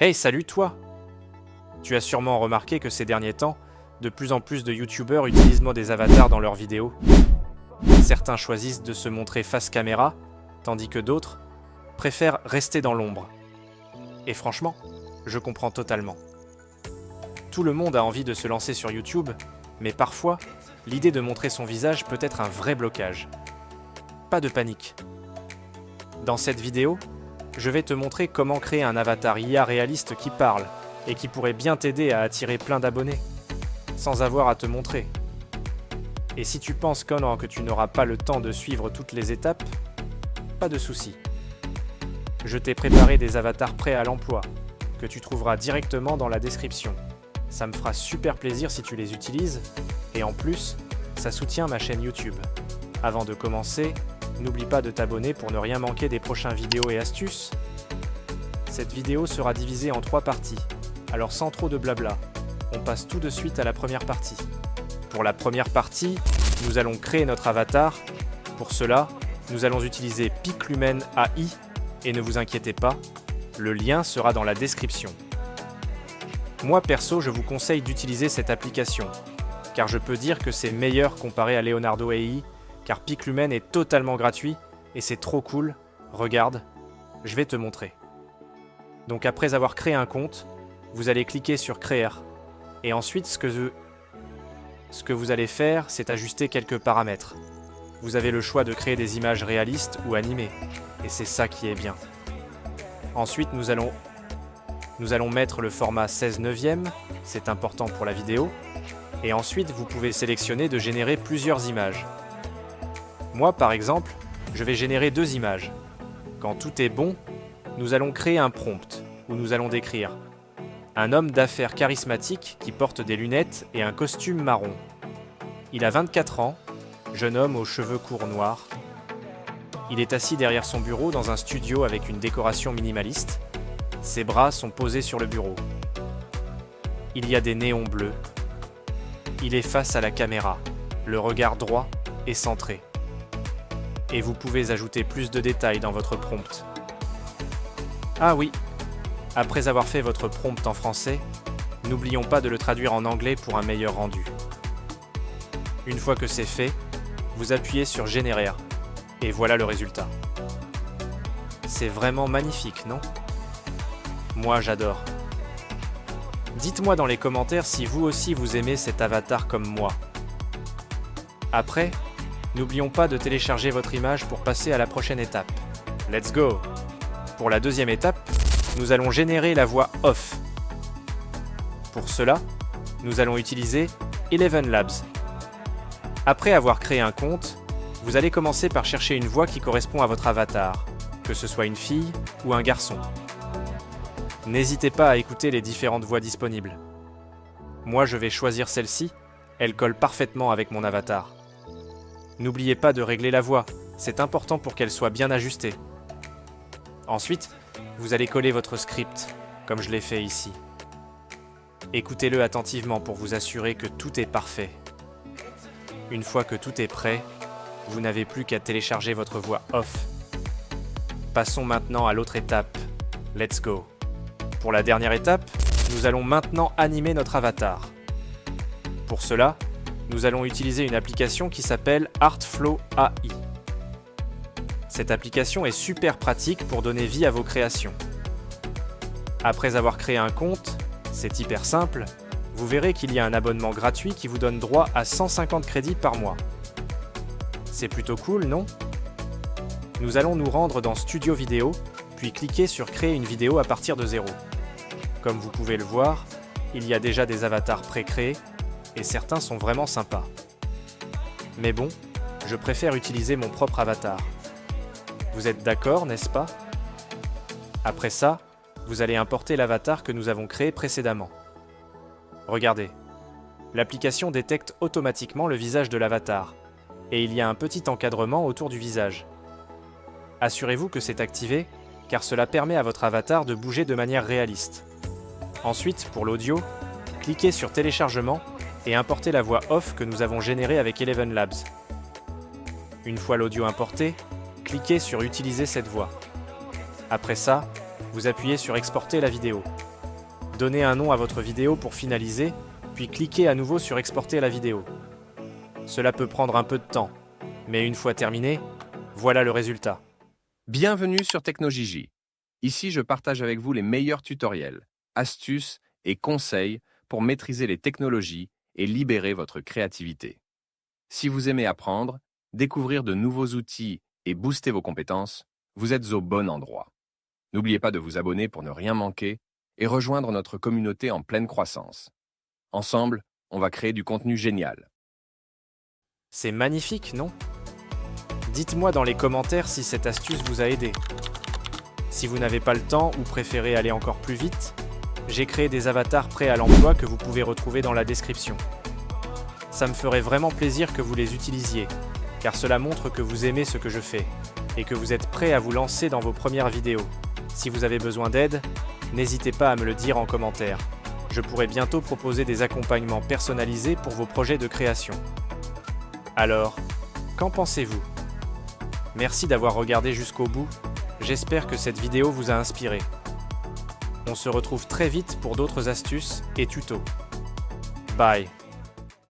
Hey, salut toi! Tu as sûrement remarqué que ces derniers temps, de plus en plus de youtubeurs utilisent des avatars dans leurs vidéos. Certains choisissent de se montrer face caméra, tandis que d'autres préfèrent rester dans l'ombre. Et franchement, je comprends totalement. Tout le monde a envie de se lancer sur YouTube, mais parfois, l'idée de montrer son visage peut être un vrai blocage. Pas de panique. Dans cette vidéo, je vais te montrer comment créer un avatar IA réaliste qui parle et qui pourrait bien t'aider à attirer plein d'abonnés, sans avoir à te montrer. Et si tu penses que tu n'auras pas le temps de suivre toutes les étapes, pas de souci. Je t'ai préparé des avatars prêts à l'emploi, que tu trouveras directement dans la description. Ça me fera super plaisir si tu les utilises, et en plus, ça soutient ma chaîne YouTube. Avant de commencer, n'oublie pas de t'abonner pour ne rien manquer des prochaines vidéos et astuces. Cette vidéo sera divisée en 3 parties, alors sans trop de blabla, on passe tout de suite à la première partie. Pour la première partie, nous allons créer notre avatar. Pour cela, nous allons utiliser Piclumen AI, et ne vous inquiétez pas, le lien sera dans la description. Moi perso, je vous conseille d'utiliser cette application, car je peux dire que c'est meilleur comparé à Leonardo AI, car Piclumen est totalement gratuit et c'est trop cool. Regarde, je vais te montrer. Donc après avoir créé un compte, vous allez cliquer sur Créer. Et ensuite, ce que vous allez faire, c'est ajuster quelques paramètres. Vous avez le choix de créer des images réalistes ou animées, et c'est ça qui est bien. Ensuite, nous allons mettre le format 16:9, c'est important pour la vidéo. Et ensuite, vous pouvez sélectionner de générer plusieurs images. Moi, par exemple, je vais générer 2 images. Quand tout est bon, nous allons créer un prompt, où nous allons décrire un homme d'affaires charismatique qui porte des lunettes et un costume marron. Il a 24 ans, jeune homme aux cheveux courts noirs. Il est assis derrière son bureau dans un studio avec une décoration minimaliste. Ses bras sont posés sur le bureau. Il y a des néons bleus. Il est face à la caméra, le regard droit et centré. Et vous pouvez ajouter plus de détails dans votre prompt. Ah oui, après avoir fait votre prompt en français, n'oublions pas de le traduire en anglais pour un meilleur rendu. Une fois que c'est fait, vous appuyez sur Générer, et voilà le résultat. C'est vraiment magnifique, non? Moi, j'adore. Dites-moi dans les commentaires si vous aussi vous aimez cet avatar comme moi. Après, n'oublions pas de télécharger votre image pour passer à la prochaine étape. Let's go! Pour la deuxième étape, nous allons générer la voix off. Pour cela, nous allons utiliser ElevenLabs. Après avoir créé un compte, vous allez commencer par chercher une voix qui correspond à votre avatar, que ce soit une fille ou un garçon. N'hésitez pas à écouter les différentes voix disponibles. Moi, je vais choisir celle-ci, elle colle parfaitement avec mon avatar. N'oubliez pas de régler la voix, c'est important pour qu'elle soit bien ajustée. Ensuite, vous allez coller votre script, comme je l'ai fait ici. Écoutez-le attentivement pour vous assurer que tout est parfait. Une fois que tout est prêt, vous n'avez plus qu'à télécharger votre voix off. Passons maintenant à l'autre étape. Let's go! Pour la dernière étape, nous allons maintenant animer notre avatar. Pour cela, nous allons utiliser une application qui s'appelle Artflow AI. Cette application est super pratique pour donner vie à vos créations. Après avoir créé un compte, c'est hyper simple, vous verrez qu'il y a un abonnement gratuit qui vous donne droit à 150 crédits par mois. C'est plutôt cool, non? Nous allons nous rendre dans Studio Vidéo, puis cliquer sur Créer une vidéo à partir de 0. Comme vous pouvez le voir, il y a déjà des avatars pré-créés, et certains sont vraiment sympas. Mais bon, je préfère utiliser mon propre avatar. Vous êtes d'accord, n'est-ce pas? Après ça, vous allez importer l'avatar que nous avons créé précédemment. Regardez, l'application détecte automatiquement le visage de l'avatar, et il y a un petit encadrement autour du visage. Assurez-vous que c'est activé, car cela permet à votre avatar de bouger de manière réaliste. Ensuite, pour l'audio, cliquez sur Téléchargement et importez la voix off que nous avons générée avec ElevenLabs. Une fois l'audio importé, cliquez sur Utiliser cette voix. Après ça, vous appuyez sur Exporter la vidéo Donnez un nom à votre vidéo pour finaliser, puis cliquez à nouveau sur Exporter la vidéo. Cela peut prendre un peu de temps, mais une fois terminé, voilà le résultat. Bienvenue sur Technogigi. Ici, je partage avec vous les meilleurs tutoriels, astuces et conseils pour maîtriser les technologies et libérer votre créativité. Si vous aimez apprendre, découvrir de nouveaux outils et booster vos compétences, vous êtes au bon endroit. N'oubliez pas de vous abonner pour ne rien manquer et rejoindre notre communauté en pleine croissance. Ensemble, on va créer du contenu génial. C'est magnifique, non? Dites-moi dans les commentaires si cette astuce vous a aidé. Si vous n'avez pas le temps ou préférez aller encore plus vite, j'ai créé des avatars prêts à l'emploi que vous pouvez retrouver dans la description. Ça me ferait vraiment plaisir que vous les utilisiez, car cela montre que vous aimez ce que je fais et que vous êtes prêt à vous lancer dans vos premières vidéos. Si vous avez besoin d'aide, n'hésitez pas à me le dire en commentaire. Je pourrai bientôt proposer des accompagnements personnalisés pour vos projets de création. Alors, qu'en pensez-vous? Merci d'avoir regardé jusqu'au bout, j'espère que cette vidéo vous a inspiré. On se retrouve très vite pour d'autres astuces et tutos. Bye!